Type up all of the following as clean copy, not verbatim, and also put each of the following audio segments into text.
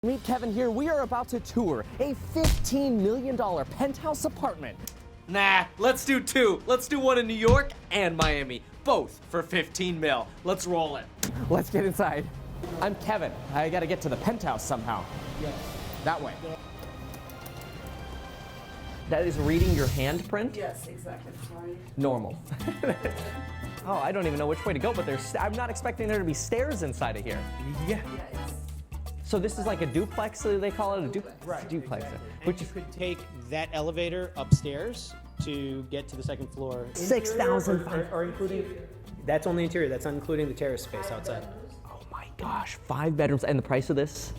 Meet Kevin here. We are about to tour a $15 million penthouse apartment. Nah, let's do two. Let's do one in New York and Miami. Both for 15 mil. Let's roll it. Let's get inside. I'm Kevin. I gotta get to the penthouse somehow. Yes. That way. That is reading your handprint? Yes, exactly. Sorry. Normal. Oh, I don't even know which way to go, but I'm not expecting there to be stairs inside of here. Yeah. Yeah, it's So this is like a duplex, they call it a Right. duplex. And Which you is could take that elevator upstairs to get to the second floor. 6,000. Or including, that's only interior, that's not including the terrace space outside. Oh my gosh, 5 bedrooms. And the price of this?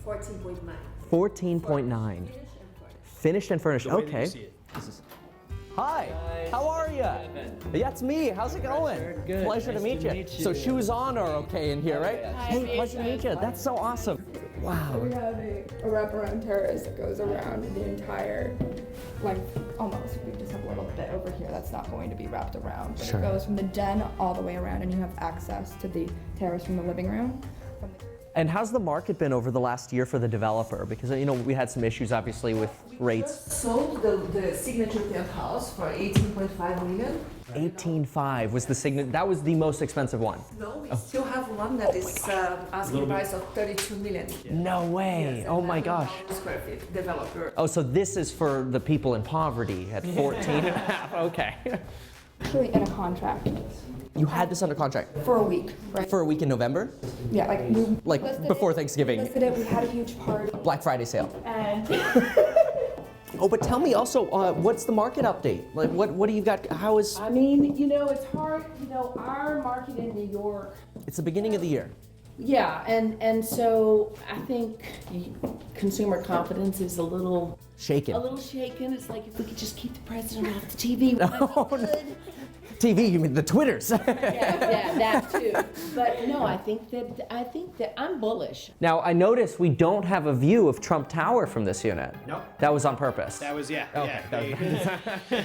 14.9. 14.9. Finished and furnished. The way that you Okay. see it. Hi. How are you? That's me. How's it going? Good. Pleasure Nice to meet to you. meet So you. shoes on are okay in here, right? Hey, pleasure to meet you. That's so awesome. Wow. We have a wraparound terrace that goes around the entire length, almost. We just have a little bit over here that's not going to be wrapped around. But Sure. it goes from the den all the way around, and you have access to the terrace from the living room. And how's the market been over the last year for the developer? Because, you know, we had some issues, obviously, with rates. Sold the signature penthouse for 18.5 million. 18.5 was the signature. That was the most expensive one. No, we still have one that is asking price of 32 million. No way. Yes, Oh and my 11,000 gosh. Square feet developer. Oh, so this is for the people in poverty at 14 and a half. Okay. Actually, in a contract You had this under contract for a week, right? for a week in November? yeah, like we Like listed before it, Thanksgiving. Listed it. We had a huge party, Black Friday sale. and Oh, but tell me also, what's the market update? Like, what do you got? How is? I mean, you know, it's hard, you know, our market in New York. It's the beginning of the year. Yeah, and so I think consumer confidence is a little Shaken. shaken. It's like if we could just keep the president off the TV. Oh, no. TV, you mean the Twitters? Yeah, that too. But no, I think that I'm bullish. Now, I noticed we don't have a view of Trump Tower from this unit. Nope. That was on purpose. That was, yeah. Okay, Yeah,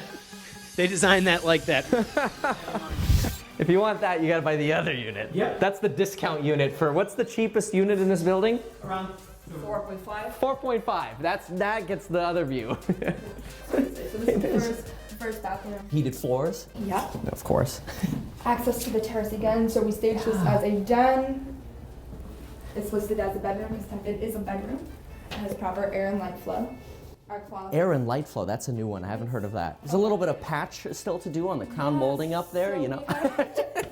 they designed that like that. If you want that, you gotta buy the other unit. Yep. That's the discount unit for, what's the cheapest unit in this building? Around 4.5. 4.5. That gets the other view. so this is the first bathroom. Heated floors? Yeah. Of course. Access to the terrace again, so we staged this as a den. It's listed as a bedroom because it is a bedroom. It has proper air and light flow. Our closet. Air and light flow, that's a new one. I haven't heard of that. There's a little bit of patch still to do on the crown molding up there, So you know.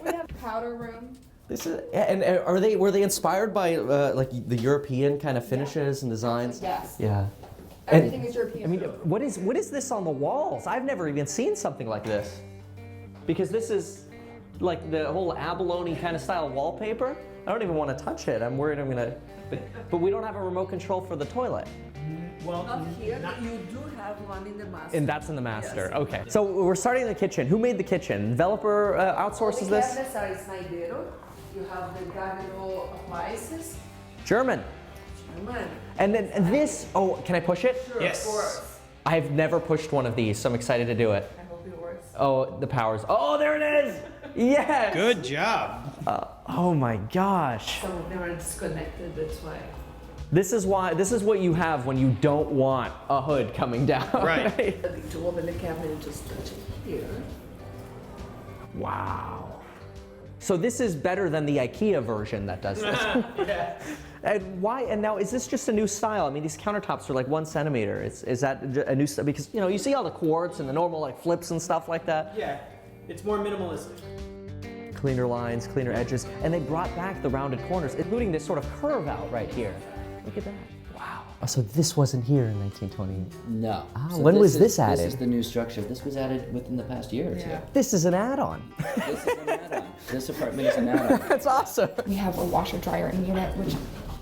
we have powder room. This is, and were they inspired by like the European kind of finishes and designs? Yes. Yeah. Everything is European. I mean, what is this on the walls? I've never even seen something like this. Because this is like the whole abalone kind of style wallpaper. I don't even want to touch it. I'm worried I'm gonna. But we don't have a remote control for the toilet. well, Not here, you do have one in the master. And that's in the master. Yes. Okay. So we're starting in the kitchen. Who made the kitchen? Developer outsources The this? cabinets are Snaidero. You have the Gardeno appliances. German. German. And then this. Oh, can I push it? Sure, Yes. of course. I've never pushed one of these, so I'm excited to do it. I hope it works. Oh, the powers. Oh, there it is. Yes. good job. Oh my gosh. Some of them are disconnected, that's why. This is what you have when you don't want a hood coming down. Right. To open the cabinet and just touch it here. Wow. So this is better than the IKEA version that does this. Yeah. And why? And now, is this just a new style? I mean, these countertops are like 1 centimeter. Is that a new style? Because you see all the quartz and the normal like flips and stuff like that. Yeah, it's more minimalistic. Cleaner lines, cleaner edges, and they brought back the rounded corners, including this sort of curve out right here. Look at that. Wow. Oh, so this wasn't here in 1920. No. Ah, when was this added? This is the new structure. This was added within the past year or two. This is an add-on. This is an add-on. This apartment is an add-on. That's awesome. We have a washer dryer in the unit, which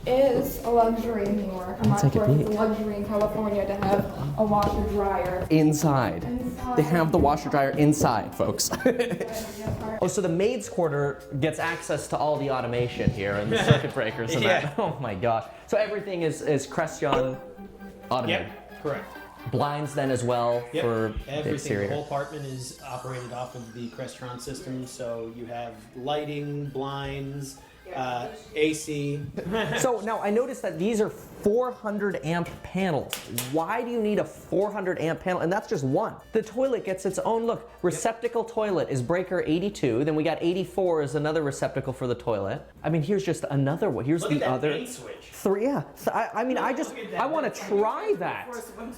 is a luxury in New York. I'm not take a sure if it's a peek. luxury in California to have a washer dryer. Inside. They have the washer dryer inside, folks. Yes, Oh, so the maid's quarter gets access to all the automation here and the circuit breakers and that. Yeah. Oh my gosh. So everything is Crestion automated. Yep, correct. Blinds then as well Yep. for the Everything, exterior. the whole apartment is operated off of the Crestron system, so you have lighting, blinds, AC. So now I noticed that these are 400 amp panels. Why do you need a 400 amp panel? And that's just one. The toilet gets its own look. Receptacle toilet is breaker 82. Then we got 84 is another receptacle for the toilet. I mean, here's just another one. Here's the other. main switch. Three, yeah. So I mean, I want to try that.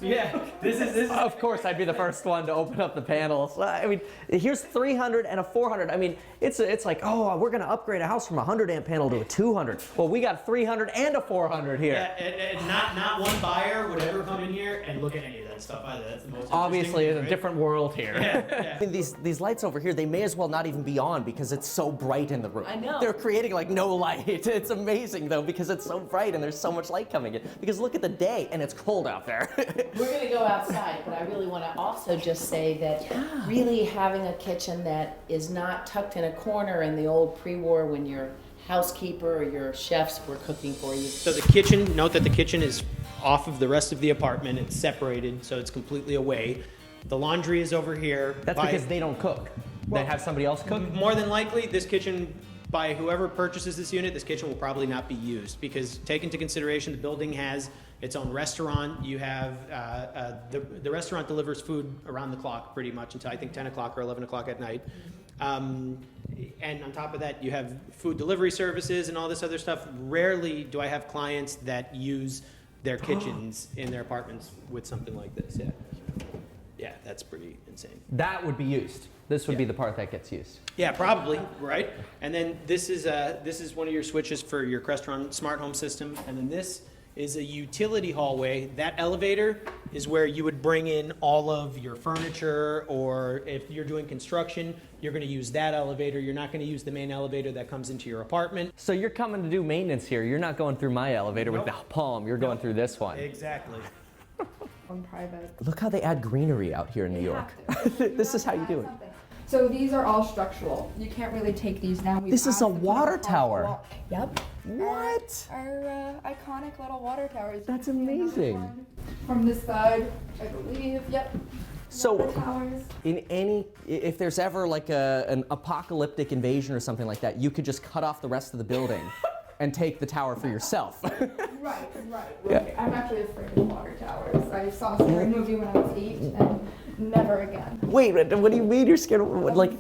Yeah, this is. Of course, I'd be the first one to open up the panels. I mean, here's 300 and a 400. I mean, it's like, oh, we're gonna upgrade a house from a 100 amp panel to a 200. Well, we got 300 and a 400 here. Yeah, and not one buyer would ever come in here and look at any of that stuff either. That's the most Obviously, interesting it's a thing, different world here. Yeah. I mean, these lights over here, they may as well not even be on because it's so bright in the room. I know. They're creating like no light. It's amazing though because it's so bright and there's so much light coming in. Because look at the day and it's cold out there. We're gonna go outside, but I really wanna also just say that really having a kitchen that is not tucked in a corner in the old pre-war when your housekeeper or your chefs were cooking for you. So the kitchen, note that the kitchen is off of the rest of the apartment. It's separated, so it's completely away. The laundry is over here. That's because they don't cook. They have somebody else cook. More than likely, this kitchen, by whoever purchases this unit, this kitchen will probably not be used because take into consideration the building has its own restaurant. You have, the restaurant delivers food around the clock pretty much until I think 10 o'clock or 11 o'clock at night. And on top of that, you have food delivery services and all this other stuff. Rarely do I have clients that use their kitchens in their apartments with something like this. Yeah. Yeah, that's pretty insane. That would be used. This would be the part that gets used. Yeah, probably, right? And then this is one of your switches for your Crestron smart home system. And then this is a utility hallway. That elevator is where you would bring in all of your furniture, or if you're doing construction, you're gonna use that elevator. You're not gonna use the main elevator that comes into your apartment. So you're coming to do maintenance here. You're not going through my elevator with the Palm. You're going through this one. Exactly. On private. Look how they add greenery out here in New York. This is how you do it. So these are all structural. You can't really take these down. We've This is asked a to put water them across the tower. wall. Yep. What? Our iconic little water towers. That's You can see another amazing. one from this side, I believe. Yep. So- Water towers. If there's ever like an apocalyptic invasion or something like that, you could just cut off the rest of the building and take the tower for yourself. Right. I'm actually afraid of water towers. I saw a scary movie when I was 8 and never again. Wait, what do you mean you're scared? Like,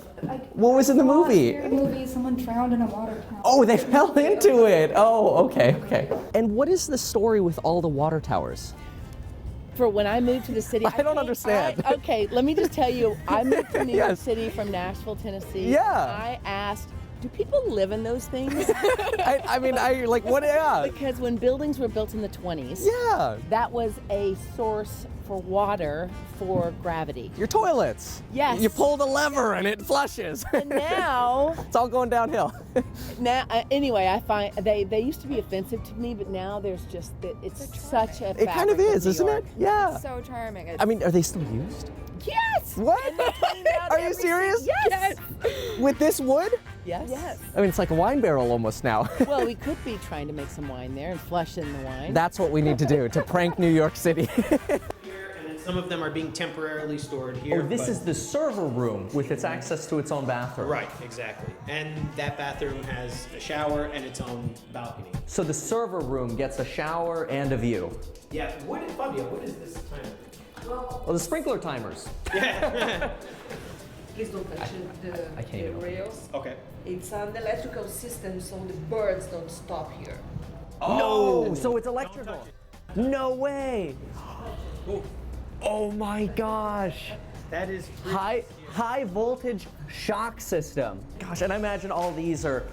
what was in the I saw a movie? scary movie, someone drowned in a water tower. Oh, they fell into it. Oh, okay. And what is the story with all the water towers? For when I moved to the city, I don't understand. Okay, let me just tell you, I moved to New York Yes. City from Nashville, Tennessee. Yeah. I asked, do people live in those things? I mean, like, what? Yeah. Because when buildings were built in the 20s, Yeah. that was a source for water for gravity. Your toilets. Yes. You pull the lever and it flushes. And now, It's all going downhill. anyway, I find they used to be offensive to me, but now there's just it's such a. It kind of fabric is, New isn't York. it? Yeah. So charming. I mean, are they still used? Yes. What? And they cleaned out Are you every serious? Yes. With this wood? Yes. I mean, it's like a wine barrel almost now. Well, we could be trying to make some wine there and flush in the wine. That's what we need to do to prank New York City. Here, and then some of them are being temporarily stored here. Oh, this but- is the server room with its access to its own bathroom. Right, exactly. And that bathroom has a shower and its own balcony. So the server room gets a shower and a view. Yeah, Fabio, what is this timer? Well, the sprinkler timers. Please don't touch I can't the even- rails. Okay. It's an electrical system, so the birds don't stop here. No, so it's electrical. No way. Oh my gosh. That is High voltage shock system. Gosh, and I imagine all these are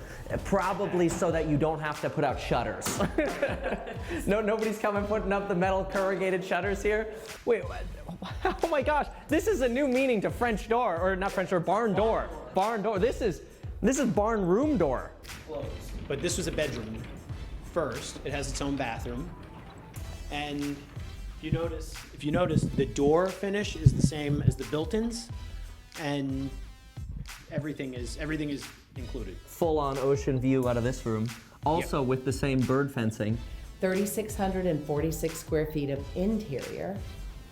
probably so that you don't have to put out shutters. Nobody's coming putting up the metal corrugated shutters here. Wait, what? Oh my gosh, this is a new meaning to French door, or not French door, barn door. Barn door. This is barn room door. But this was a bedroom first. It has its own bathroom. And if you notice, the door finish is the same as the built-ins, and everything is included. Full on ocean view out of this room. Also with the same bird fencing. 3,646 square feet of interior.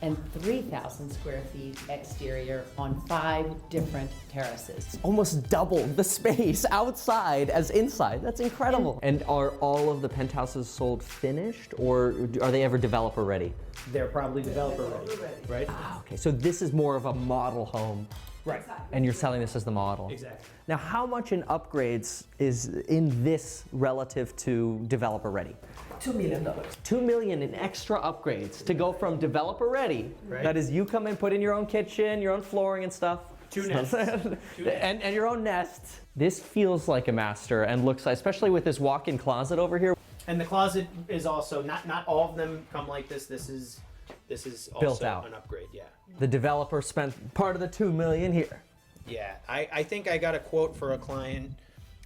and 3,000 square feet exterior on 5 different terraces. Almost double the space outside as inside. That's incredible. And are all of the penthouses sold finished, or are they ever developer ready? They're probably developer ready, right? Ah, okay, so this is more of a model home, Right. and you're selling this as the model. Exactly. Now, how much in upgrades is in this relative to developer ready? $2 million. $2 million in extra upgrades to go from developer ready. Right. That is, you come in, put in your own kitchen, your own flooring and stuff. 2 nests. and your own nest. This feels like a master and looks, especially with this walk-in closet over here. And the closet is also not all of them come like this. This is also Built out. an upgrade. Yeah. The developer spent part of the $2 million here. Yeah. I think I got a quote for a client,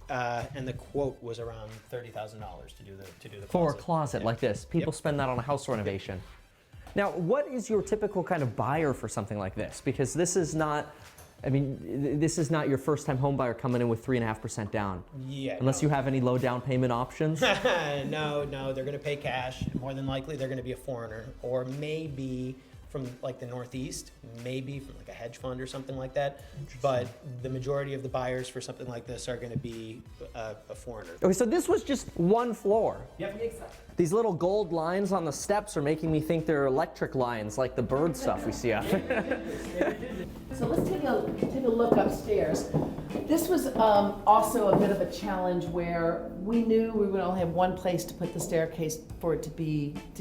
and the quote was around $30,000 to do the For a closet. closet Yeah. like this. People Yep. spend that on a house renovation. Now, what is your typical kind of buyer for something like this? Because this is not, I mean, this is not your first time home buyer coming in with 3.5% down. Yeah. Unless you have any low down payment options. no, they're going to pay cash. More than likely, they're going to be a foreigner, or maybe from like the Northeast, maybe from like a hedge fund or something like that. But the majority of the buyers for something like this are going to be a foreigner. Okay, so this was just one floor. Yep. These little gold lines on the steps are making me think they're electric lines, like the bird stuff we see out there. So let's take a look upstairs. This was also a bit of a challenge where we knew we would only have one place to put the staircase for it to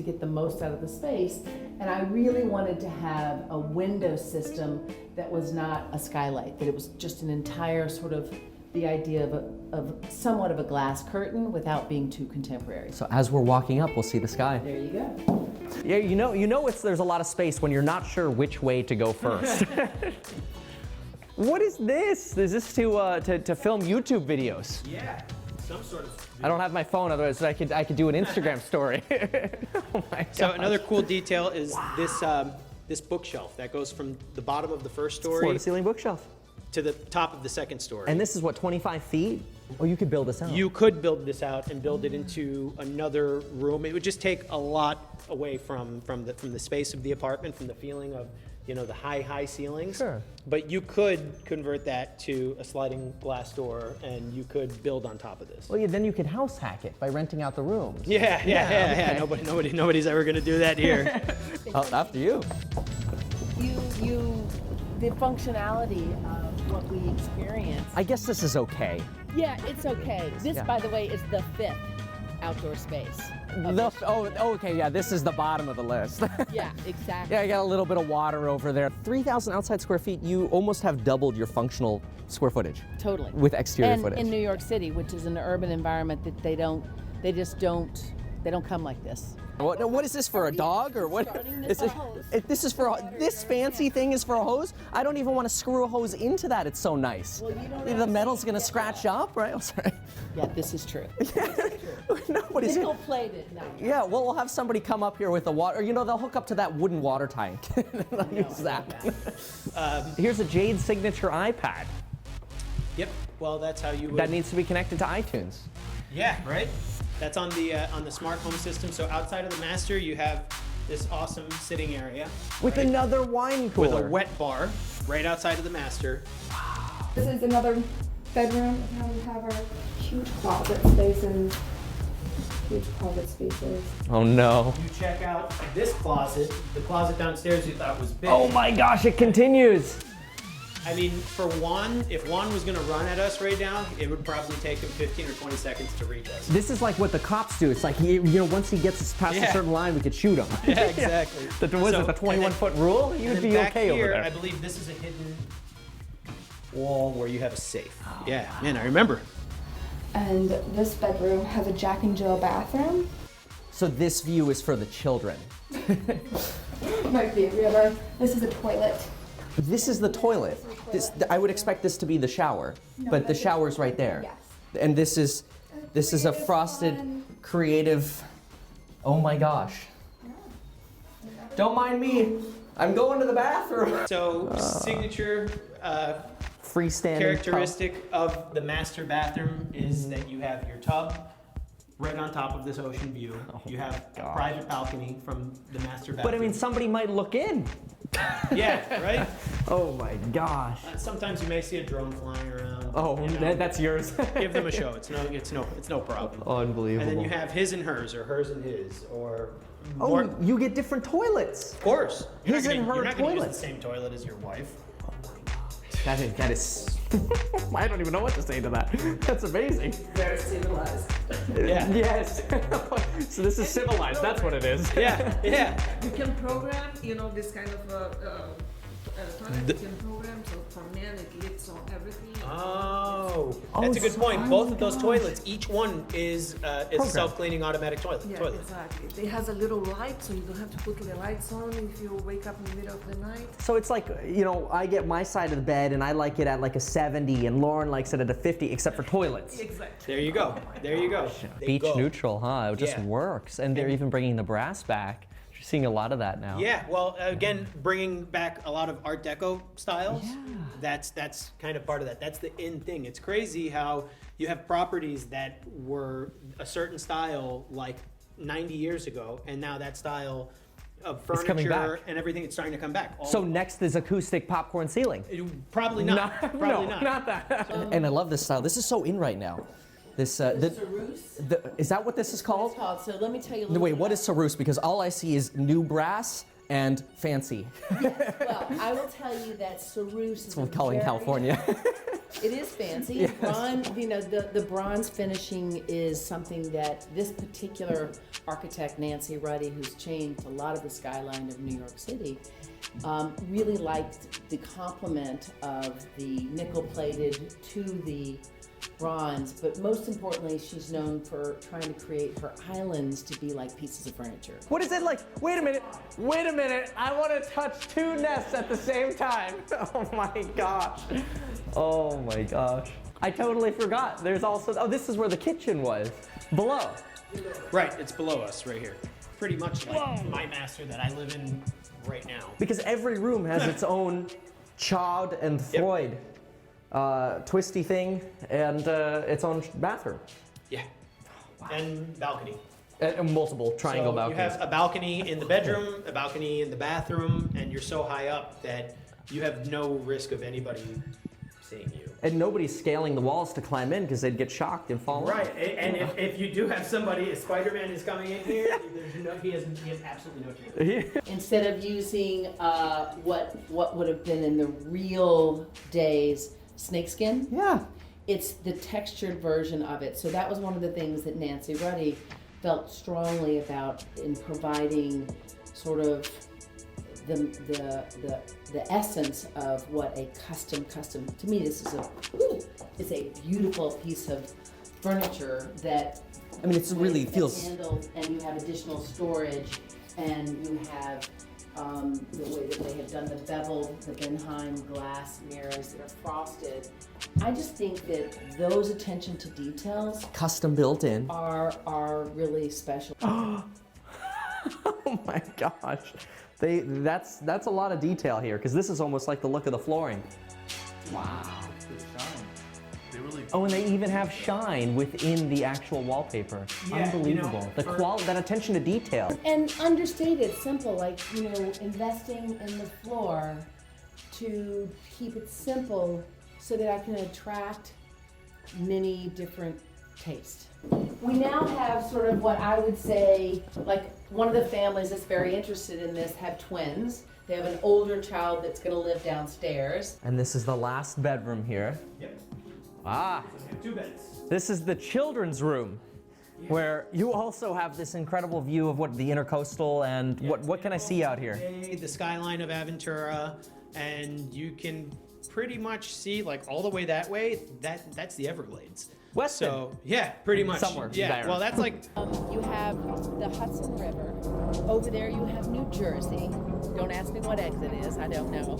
get the most out of the space. And I really wanted to have a window system that was not a skylight, that it was just an entire sort of the idea of somewhat of a glass curtain without being too contemporary. So as we're walking up, we'll see the sky. There you go. Yeah, you know there's a lot of space when you're not sure which way to go first. What is this? Is this to film YouTube videos? Yeah. Some sort of. I don't have my phone, otherwise I could do an Instagram story. Oh my So gosh. another cool detail is this bookshelf that goes from the bottom of the first story floor-to-ceiling bookshelf. to the top of the second story. And this is what, 25 feet? Or you could build this out. You could build this out and build it into another room. It would just take a lot away from the space of the apartment, from the feeling of the high ceilings. Sure. But you could convert that to a sliding glass door, and you could build on top of this. Well, yeah, then you could house hack it by renting out the rooms. Yeah. Nobody's ever gonna do that here. Oh, after you. The functionality of what we experience. I guess this is okay. Yeah, it's okay. This, Yeah. by the way, is the 5th outdoor space. Okay, yeah, this is the bottom of the list. Yeah, exactly. Yeah, I got a little bit of water over there. 3,000 outside square feet, you almost have doubled your functional square footage Totally. with exterior And footage. in New York City, which is an urban environment that they don't come like this. What is this for, a dog or what? Starting this Is it- a hose. This is for this fancy thing is for a hose. I don't even want to screw a hose into that. It's so nice. Well, you don't The metal's gonna scratch up, right? I'm sorry. Yeah, this is true. Nobody's. Nickel plated. No. Yeah, well, we'll have somebody come up here with a water. They'll hook up to that wooden water tank. They'll use that. Here's a Jade signature iPad Yep. Well, that's how you would. that needs to be connected to iTunes. Yeah, right. That's on the smart home system. So outside of the master, you have this awesome sitting area With right, another wine cooler. with a wet bar right outside of the master. This is another bedroom. Now we have our huge closet spaces. Oh no. You check out this closet. The closet downstairs you thought was big. Oh my gosh, it continues. I mean, for Juan, if Juan was gonna run at us right now, it would probably take him 15 or 20 seconds to reach us. This is like what the cops do. It's like, once he gets past a Yeah. certain line, we could shoot him. Yeah, exactly. Was it the 21-foot rule? You And would then be back okay here, over there. I believe this is a hidden wall where you have a safe. Yeah, man, I remember. And this bedroom has a Jack and Jill bathroom. So this view is for the children. Might be. This is a toilet. This is the toilet. I would expect this to be the shower, but the shower's right there. Yes. And this is a frosted, creative. Oh my gosh. Don't mind me. I'm going to the bathroom. So, signature Freestanding. characteristic of the master bathroom is that you have your tub right on top of this ocean view. You have a gosh. private balcony from the master bathroom. But I mean, somebody might look in. yeah, right? Oh my gosh. Sometimes you may see a drone flying around. Oh, you know. that's yours. Give them a show. It's no problem. Unbelievable. And then you have his and hers, or hers and his, or Oh, more. you get different toilets. Of course. His and her You're not gonna use toilets. the same toilet as your wife. That is. I don't even know what to say to that. That's amazing. Very civilized. Yeah. Yes. So this is civilized. That's what it is. Yeah, yeah. You can program, this kind of toilet. You can program, so for men it lives on everything. Oh, Oh, that's a good so- point. oh Both my of those gosh. toilets, each one is a self-cleaning automatic toilet. Yeah, exactly. It has a little light, so you don't have to put the lights on if you wake up in the middle of the night. So it's like, I get my side of the bed and I like it at like a 70 and Lauren likes it at a 50, except for toilets. Exactly. There you go. There you go. They Beach go. neutral, huh? It just Yeah. works. And they're even bringing the brass back. You're seeing a lot of that now. Yeah, well, again, bringing back a lot of Art Deco styles. Yeah. That's kind of part of that. That's the in thing. It's crazy how you have properties that were a certain style like 90 years ago, and now that style of It's coming furniture back. and everything, it's starting to come back. So next is acoustic popcorn ceiling. Probably not. Probably no, not. that. And I love this style. This is so in right now. This is that what this is called? It's called, so let me tell you a No, little wait, bit what about is Sarus? Because all I see is new brass and fancy. Well, I will tell you that Sarus is We'll call it California. It is fancy. Bronze, the bronze finishing is something that this particular architect, Nancy Ruddy, who's changed a lot of the skyline of New York City, really liked the complement of the nickel-plated to the bronze, but most importantly, she's known for trying to create her islands to be like pieces of furniture. What is it like? Wait a minute. I want to touch two nests at the same time. Oh my gosh. Oh my gosh. I totally forgot. There's also, this is where the kitchen was. Below. Right, it's below us right here. Pretty much like my master that I live in right now. Because every room has its own Chaude and Freud twisty thing and its own bathroom. Yeah. And balcony. And multiple triangle So balconies. you have a balcony in the bedroom, a balcony in the bathroom, and you're so high up that you have no risk of anybody seeing you. And nobody's scaling the walls to climb in because they'd get shocked and fall Right, and if you do have somebody, if Spider-Man is coming in here, he has absolutely no chance. Instead of using what would have been in the real days snakeskin, Yeah. it's the textured version of it. So that was one of the things that Nancy Ruddy felt strongly about in providing sort of the essence of what a custom. To me, this is a beautiful piece of furniture that. I mean, it really that feels. handled, and you have additional storage, and you have the way that they have done the beveled, the Benheim glass mirrors that are frosted. I just think that those attention to details Custom built in. are really special. Oh my gosh. That's a lot of detail here because this is almost like the look of the flooring. Oh, and they even have shine within the actual wallpaper. Yeah, Unbelievable. That attention to detail. And understated, simple, like, investing in the floor to keep it simple so that I can attract many different tastes. We now have sort of what I would say, like one of the families that's very interested in this have twins. They have an older child that's gonna live downstairs. And this is the last bedroom here. Yep. Ah, Two beds. this is the children's room, where you also have this incredible view of what the intercoastal and what can I see out here? The skyline of Aventura, and you can pretty much see like all the way that way. That's the Everglades. Weston. So yeah, pretty much. Somewhere Yeah. there. Well, that's like You have the Hudson River. Over there you have New Jersey. Don't ask me what exit is, I don't know.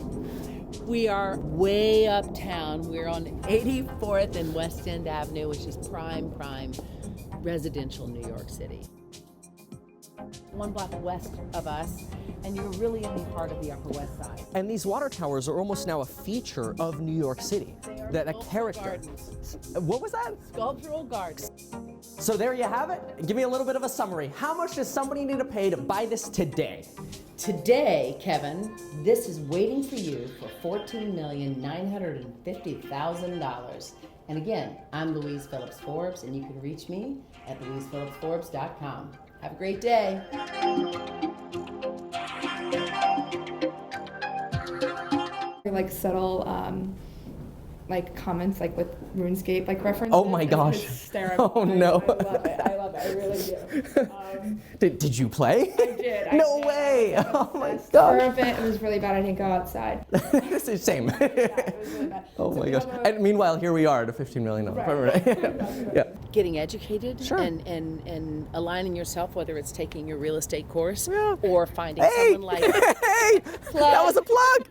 We are way uptown. We're on 84th and West End Avenue, which is prime residential New York City. one block west of us, and you're really in the heart of the Upper West Side. And these water towers are almost now a feature of New York City. That a sculptural character. gardens. What was that? Sculptural gardens. So there you have it. Give me a little bit of a summary. How much does somebody need to pay to buy this today? Today, Kevin, this is waiting for you for $14,950,000. And again, I'm Louise Phillips Forbes, and you can reach me at louisephillipsforbes.com. Have a great day. Like subtle like comments like with RuneScape like references. Oh my and gosh. it's hysterical. Oh no. I love it. I love it. I really do. Did you play? I did. No did. way. I was Oh my obsessed. gosh. For a bit, it was really bad. I didn't go outside. It's the same. Yeah, it was really bad. Oh So my we gosh. have a- And meanwhile, here we are at a $15 million Right. Yeah. Getting educated Sure. and aligning yourself, whether it's taking your real estate course Yeah. or finding Hey! someone like Hey! That was a plug!